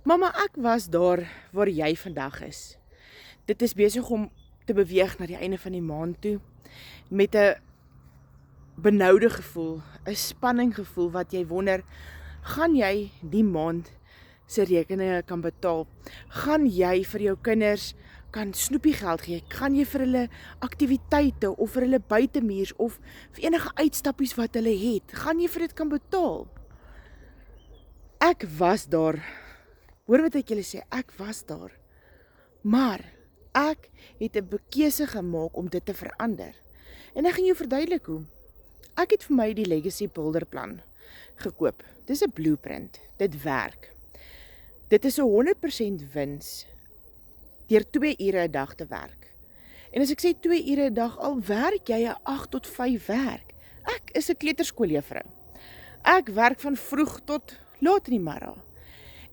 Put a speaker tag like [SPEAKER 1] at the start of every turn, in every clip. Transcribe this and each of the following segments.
[SPEAKER 1] Mamma, ek was daar waar jy vandag is. Dit is besig om te beweeg na die einde van die maand toe, met 'n benoude gevoel, 'n spanning gevoel wat jy wonder, gaan jy die maand se rekeninge kan betaal? Gaan jy vir jou kinders kan snoepiegeld gee? Gaan jy vir hulle aktiwiteite of vir hulle buitemuurs of vir enige uitstappies wat hulle het? Gaan jy vir dit kan betaal? Ek was daar. Hoor wat ek julle sê, ek was daar. Maar ek het 'n keuse gemaak om dit te verander. En ek gaan jou verduidelik hoe. Ek het vir my die Legacy Builder plan gekoop. Dis 'n blueprint. Dit werk. Dit is 'n 100% wins deur 2 ure 'n dag te werk. En as ek sê 2 ure 'n dag, al werk jy 'n 8 tot 5 werk. Ek is 'n kleuterskooljuffrou. Ek werk van vroeg tot laat in die middag.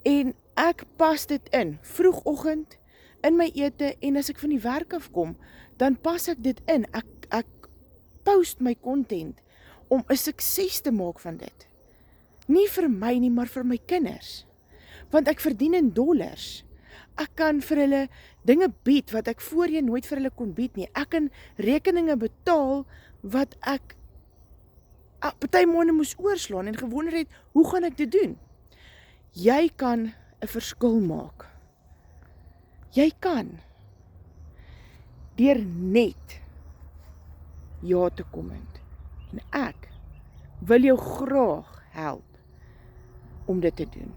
[SPEAKER 1] En ek pas dit in, vroegoggend, in my ete, en as ek van die werk afkom, dan pas ek dit in. Ek post my content om 'n sukses te maak van dit. Nie vir my nie, maar vir my kinders. Want ek verdien in dollars. Ek kan vir hulle dinge bied wat ek voorheen nooit vir hulle kon bied nie. Ek kan rekeninge betaal wat ek party maande moes oorslaan en gewonder het, hoe gaan ek dit doen? Jy kan 'n verskil maak. Jy kan deur net ja te kom het. En ek wil jou graag help om dit te doen.